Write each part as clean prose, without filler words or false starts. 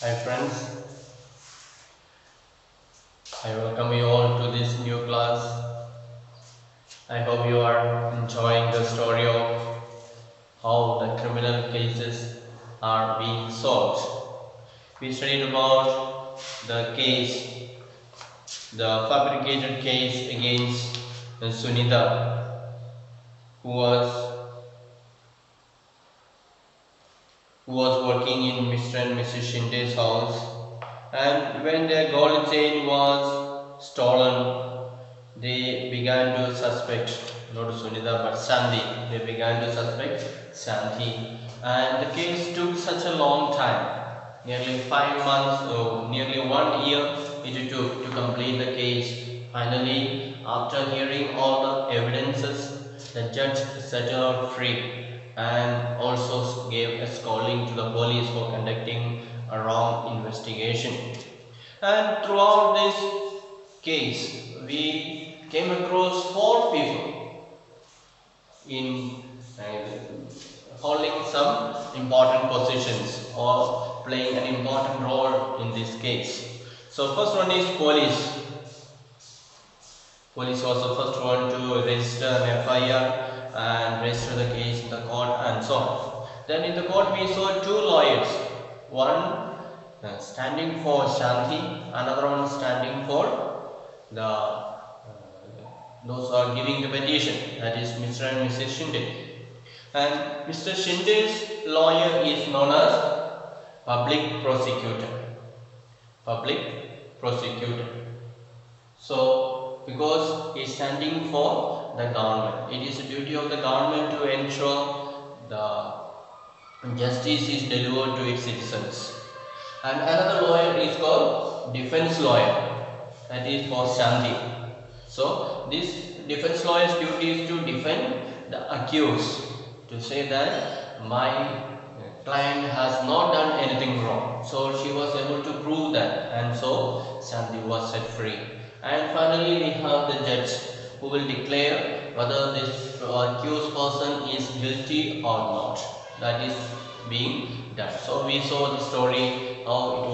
Hi friends, I welcome you all to this new class. I hope you are enjoying the story of how the criminal cases are being solved. We studied about the case, the fabricated case against Sunita, who was working in Mr. and Mrs. Shinde's house, and when their gold chain was stolen, they began to suspect not Sunita but Shanti. They began to suspect Shanti, and the case took such a long time, nearly 5 months or nearly 1 year it took to complete the case. Finally, after hearing all the evidences, the judge set her free and also gave a scolding to the police for conducting a wrong investigation. And throughout this case, we came across 4 people in holding some important positions or playing an important role in this case. So first one is police. Police was the first one to register an FIR and register the case in the court and so on. Then in the court we saw 2 lawyers, one standing for Shanti, another one standing for the those who are giving the petition, that is Mr. and Mrs. Shinde. And Mr. Shinde's lawyer is known as public prosecutor. Public prosecutor. So, because he is standing for the government, it is the duty of the government to ensure the justice is delivered to its citizens. And another lawyer is called defense lawyer, that is for Shanti. So, this defense lawyer's duty is to defend the accused, to say that my client has not done anything wrong. So, she was able to prove that, and so Shanti was set free. And finally, we have the judge who will declare whether this accused person is guilty or not. That is being done. So we saw the story how it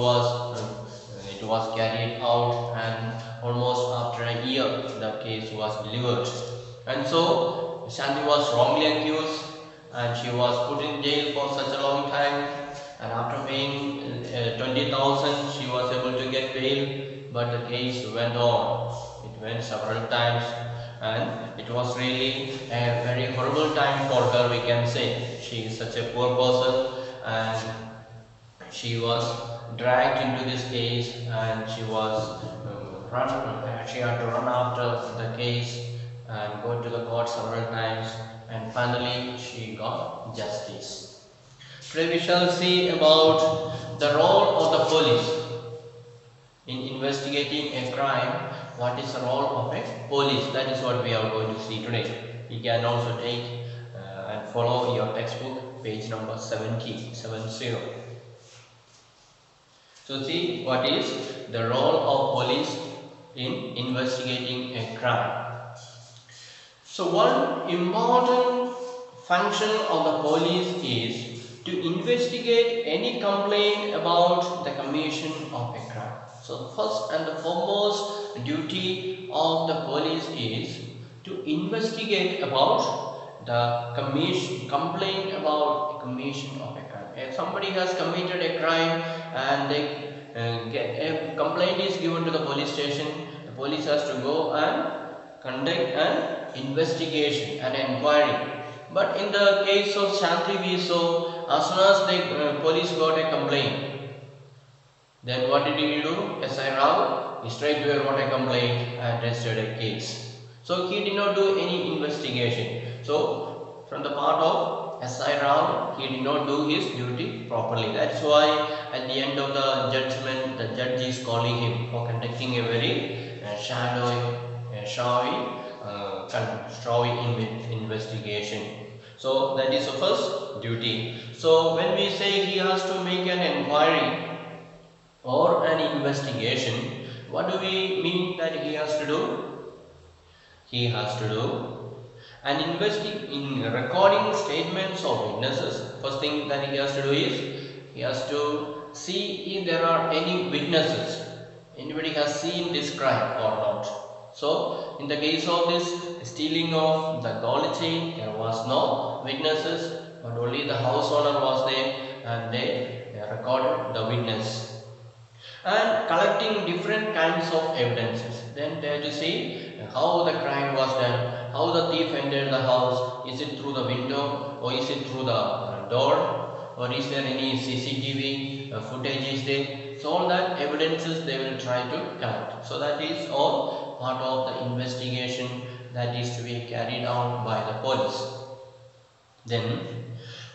was carried out, and almost after a year the case was delivered. And so Shanti was wrongly accused and she was put in jail for such a long time, and after paying 20,000 she was able to get bail. But the case went on. It went several times, and it was really a very horrible time for her, we can say. She is such a poor person, and she was dragged into this case, and she had to run after the case and go to the court several times, and finally she got justice. Today we shall see about the role of the police in investigating a crime. What is the role of a police? That is what we are going to see today. You can also take and follow your textbook, page number 70. So see what is the role of police in investigating a crime. So one important function of the police is to investigate any complaint about the commission of a crime. So first and the foremost duty of the police is to investigate about the complaint about the commission of a crime. If somebody has committed a crime and a complaint is given to the police station, the police has to go and conduct an investigation, an inquiry. But in the case of Shanti, we saw as soon as the police got a complaint, then what did he do? S.I. Rao, he straight away wrote a complaint and registered a case. So he did not do any investigation. So from the part of S.I. Rao, he did not do his duty properly. That's why at the end of the judgment, the judge is calling him for conducting a very strawy investigation. So that is the first duty. So when we say he has to make an inquiry or an investigation, what do we mean that he has to do? He has to do an recording statements of witnesses. First thing that he has to do is he has to see if there are any witnesses, anybody has seen this crime or not. So in the case of this stealing of the gold chain, there was no witnesses, but only the house owner was there, and they recorded the witness. And collecting different kinds of evidences, then they have to see how the crime was done, how the thief entered the house, is it through the window or is it through the door, or is there any CCTV footage is there. So all that evidences they will try to collect. So that is all part of the investigation that is to be carried out by the police. Then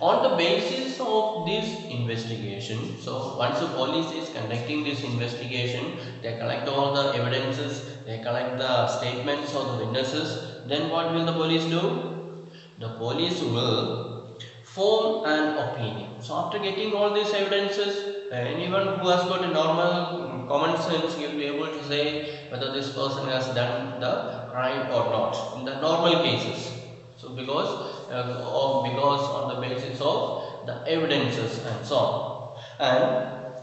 on the basis of this investigation, so once the police is conducting this investigation, they collect all the evidences, they collect the statements of the witnesses, then what will the police do? The police will form an opinion. So after getting all these evidences, anyone who has got a normal common sense will be able to say whether this person has done the crime or not in the normal cases. So because on the basis of the evidences and so on. And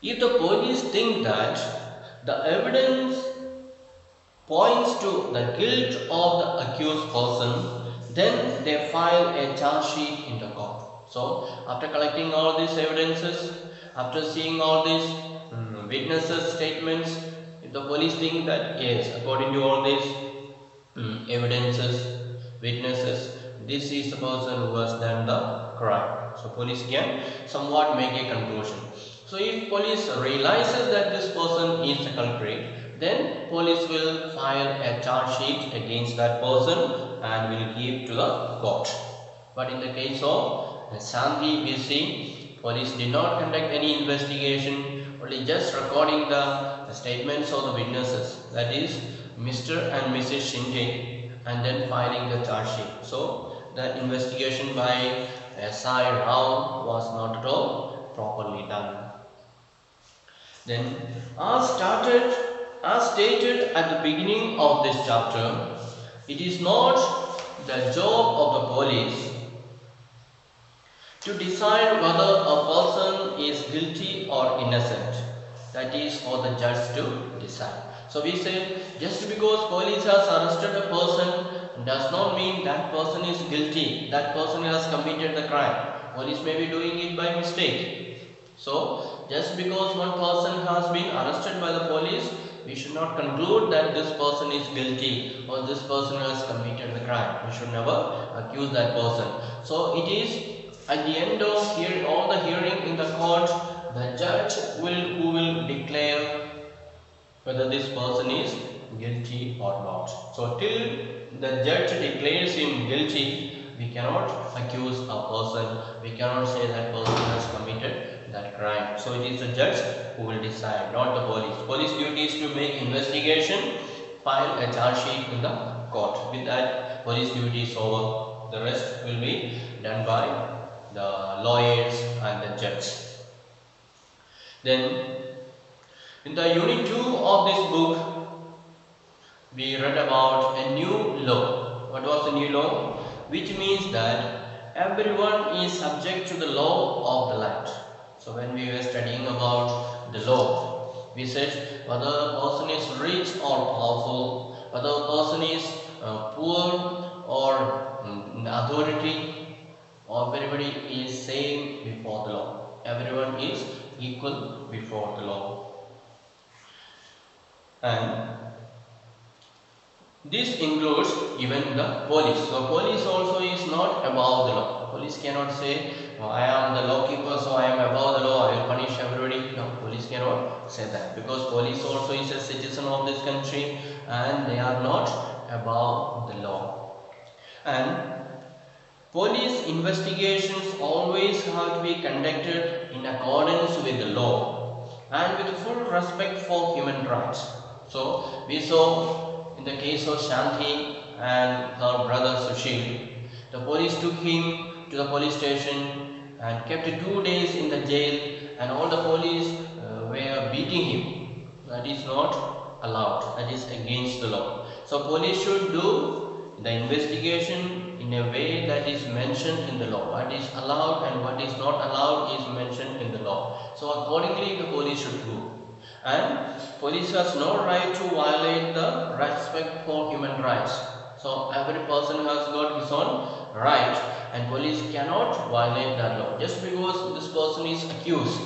if the police think that the evidence points to the guilt of the accused person, then they file a charge sheet in the court. So after collecting all these evidences, after seeing all these witnesses statements, if the police think that yes, according to all these evidences, witnesses, this is the person who has done the crime, so police can somewhat make a conclusion. So if police realizes that this person is the culprit, then police will file a charge sheet against that person and will give to the court. But in the case of Shanti, we see police did not conduct any investigation, only just recording the statements of the witnesses, that is Mr. and Mrs. Shinde, and then filing the charge sheet. So the investigation by SI Rao was not at all properly done. Then as stated at the beginning of this chapter, it is not the job of the police to decide whether a person is guilty or innocent. That is for the judge to decide. So we say just because police has arrested a person does not mean that person is guilty, that person has committed the crime. Police may be doing it by mistake. So just because one person has been arrested by the police, we should not conclude that this person is guilty or this person has committed the crime. We should never accuse that person. So it is at the end of all the hearing in the court, the judge who will declare whether this person is guilty or not. So till the judge declares him guilty, we cannot accuse a person. We cannot say that person has committed that crime. So it is the judge who will decide, not the police. Police duty is to make investigation, file a charge sheet in the court. With that, police duty is over. The rest will be done by the lawyers and the judge. Then in the unit 2 of this book, we read about a new law. What was the new law? Which means that everyone is subject to the law of the land. So when we were studying about the law, we said whether a person is rich or powerful, whether a person is poor or authority, everybody is same before the law. Everyone is equal before the law. And this includes even the police. So police also is not above the law. Police cannot say, oh, I am the law keeper, so I am above the law, I will punish everybody. No, police cannot say that, because police also is a citizen of this country and they are not above the law. And police investigations always have to be conducted in accordance with the law and with full respect for human rights. So we saw in the case of Shanti and her brother Sushil, the police took him to the police station and kept 2 days in the jail, and all the police were beating him. That is not allowed. That is against the law. So police should do the investigation in in a way that is mentioned in the law. What is allowed and what is not allowed is mentioned in the law. So accordingly the police should do. And police has no right to violate the respect for human rights. So every person has got his own right, and police cannot violate that law. Just because this person is accused,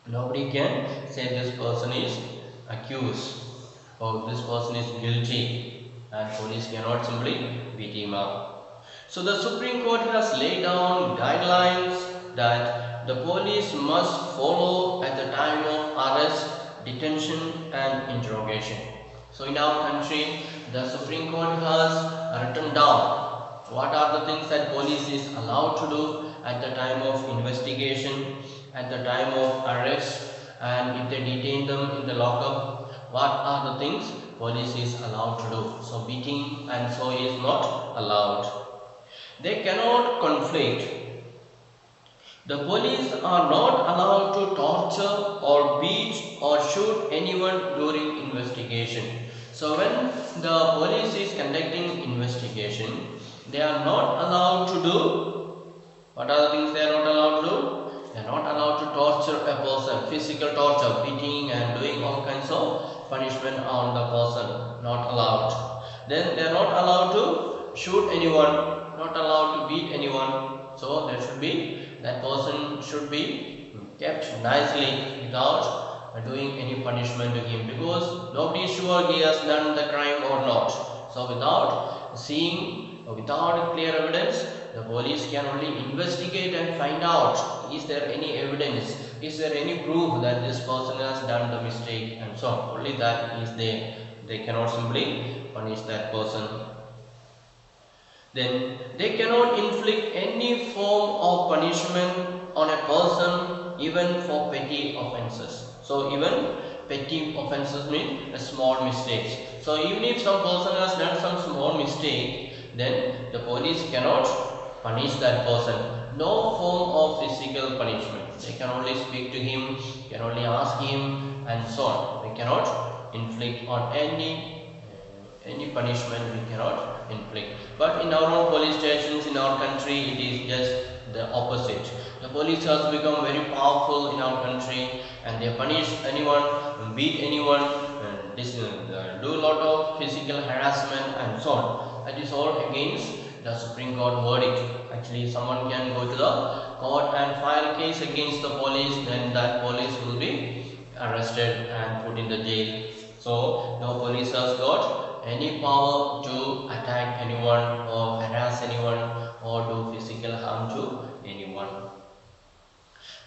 nobody can say this person is accused or this person is guilty, and police cannot simply beat him up. So the Supreme Court has laid down guidelines that the police must follow at the time of arrest, detention and interrogation. So in our country, the Supreme Court has written down what are the things that police is allowed to do at the time of investigation, at the time of arrest, and if they detain them in the lockup, what are the things police is allowed to do. So beating and so is not allowed. They cannot conflict. The police are not allowed to torture or beat or shoot anyone during investigation. So when the police is conducting investigation, they are not allowed to do, what are the things they are not allowed to do? They are not allowed to torture a person, physical torture, beating and doing all kinds of punishment on the person, not allowed. Then they are not allowed to shoot anyone, not allowed to beat anyone. So there should be, that person should be kept nicely without doing any punishment to him, because nobody is sure he has done the crime or not. So without seeing or without clear evidence, the police can only investigate and find out, is there any evidence, is there any proof that this person has done the mistake and so on. Only that is there. They cannot simply punish that person. Then they cannot inflict any form of punishment on a person even for petty offences. So even petty offences mean small mistakes. So even if some person has done some small mistake, then the police cannot punish that person. No form of physical punishment. They can only speak to him, can only ask him and so on. They cannot inflict on any punishment, we cannot inflict. But in our own police stations in our country, it is just the opposite. The police has become very powerful in our country, and they punish anyone, beat anyone, do a lot of physical harassment and so on. That is all against the Supreme Court verdict. Actually, someone can go to the court and file a case against the police, then that police will be arrested and put in the jail. So no police has got any power to attack anyone or harass anyone or do physical harm to anyone.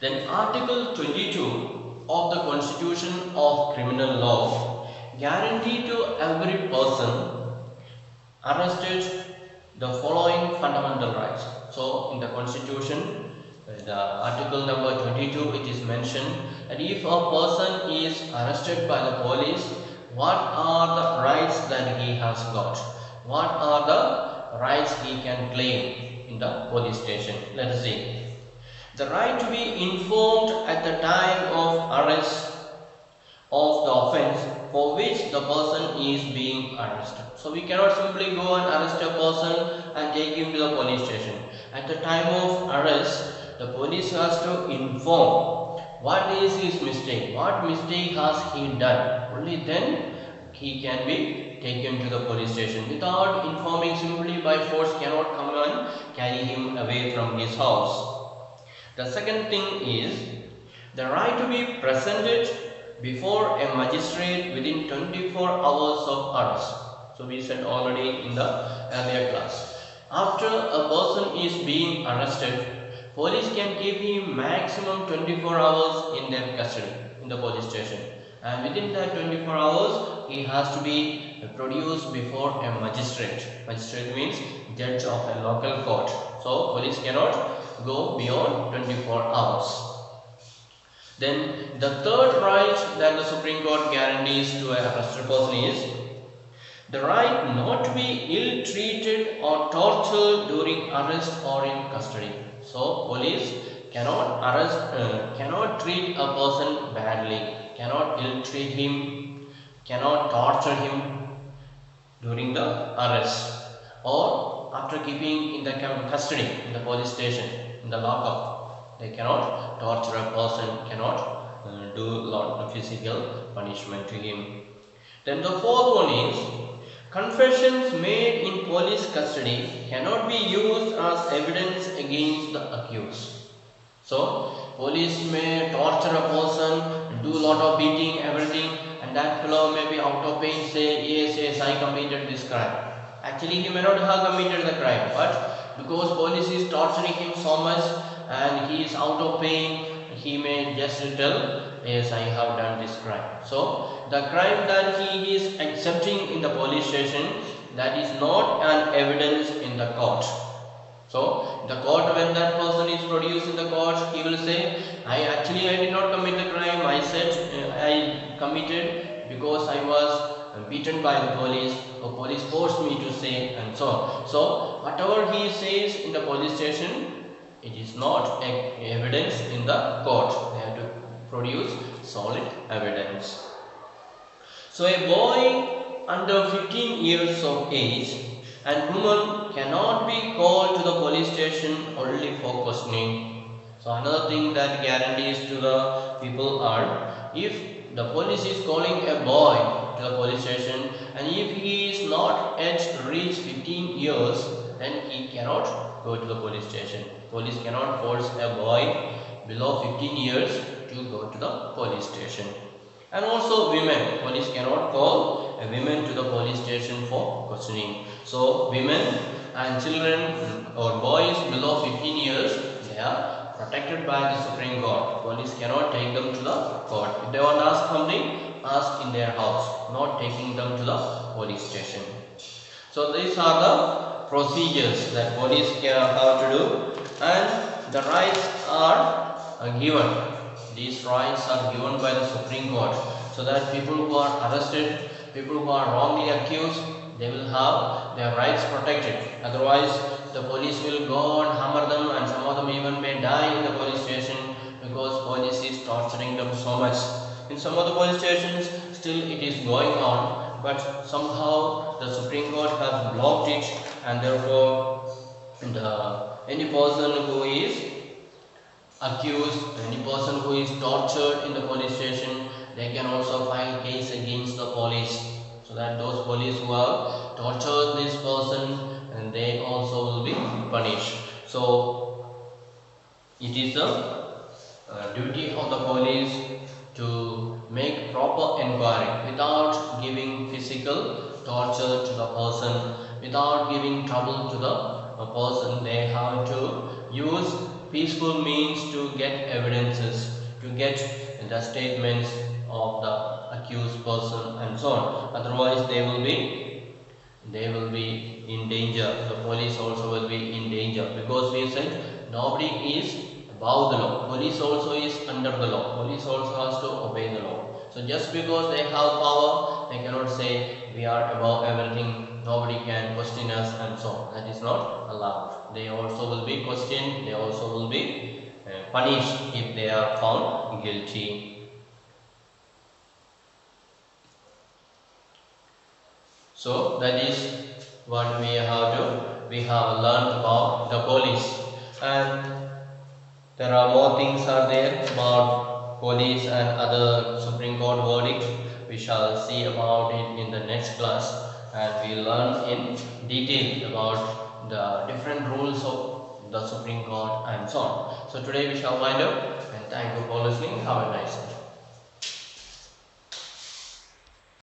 Then Article 22 of the Constitution of Criminal Law guarantee to every person arrested the following fundamental rights. So in the Constitution, the article number 22, it is mentioned that if a person is arrested by the police, what are the rights that he has got? What are the rights he can claim in the police station? Let us see. The right to be informed at the time of arrest of the offence for which the person is being arrested. So we cannot simply go and arrest a person and take him to the police station. At the time of arrest, the police has to inform what is his mistake, what mistake has he done. Only then he can be taken to the police station. Without informing, simply by force cannot come and carry him away from his house. The second thing is the right to be presented before a magistrate within 24 hours of arrest. So we said already in the earlier class. After a person is being arrested, police can keep him maximum 24 hours in their custody in the police station. And within that 24 hours, he has to be produced before a magistrate. Magistrate means judge of a local court. So police cannot go beyond 24 hours. Then the third right that the Supreme Court guarantees to a arrested person is the right not to be ill-treated or tortured during arrest or in custody. So police cannot cannot treat a person badly, cannot ill-treat him, cannot torture him during the arrest or after keeping in the custody in the police station, in the lockup, they cannot torture a person, cannot do lot of physical punishment to him. Then the fourth one is confessions made in police custody cannot be used as evidence against the accused. So police may torture a person, do a lot of beating, everything, and that fellow may be out of pain, say yes, I committed this crime. Actually he may not have committed the crime, but because police is torturing him so much and he is out of pain, he may just tell, yes, I have done this crime. So the crime that he is accepting in the police station, that is not an evidence in the court. So the court, when that person is produced in the court, he will say, I did not commit the crime. I said I committed because I was beaten by the police, or police forced me to say, and so on. So whatever he says in the police station, it is not evidence in the court. They have to produce solid evidence. So a boy under 15 years of age and woman cannot be called to the police station only for questioning. So another thing that guarantees to the people are, if the police is calling a boy to the police station and if he is not yet reached 15 years, then he cannot go to the police station. Police cannot force a boy below 15 years to go to the police station. And also women, police cannot call a women to the police station for questioning. So women and children or boys below 15 years, they are protected by the Supreme Court. Police cannot take them to the court. If they want to ask something, ask in their house, not taking them to the police station. So these are the procedures that police can have to do, and the rights are given. These rights are given by the Supreme Court, so that people who are arrested, people who are wrongly accused, they will have their rights protected. Otherwise, the police will go and hammer them, and some of them even may die in the police station because police is torturing them so much. In some of the police stations, still it is going on, but somehow the Supreme Court has blocked it, and therefore any person who is accused, any person who is tortured in the police station, they can also file case against the police, so that those police who have tortured this person, and they also will be punished. So it is the duty of the police to make proper inquiry without giving physical torture to the person, without giving trouble to the person. They have to use peaceful means to get evidences, to get the statements of the accused person, and so on. Otherwise they will be in danger. The police also will be in danger, because we said nobody is above the law. Police also is under the law. Police also has to obey the law. So just because they have power, they cannot say we are above everything, nobody can question us, and so on. That is not allowed. They also will be questioned, they also will be punished if they are found guilty. So that is what we have learned about the police, and there are more things are there about police and other Supreme Court verdicts. We shall see about it in the next class, and we learn in detail about the different rules of the Supreme Court and so on. So today we shall wind up, and thank you for listening. Have a nice day.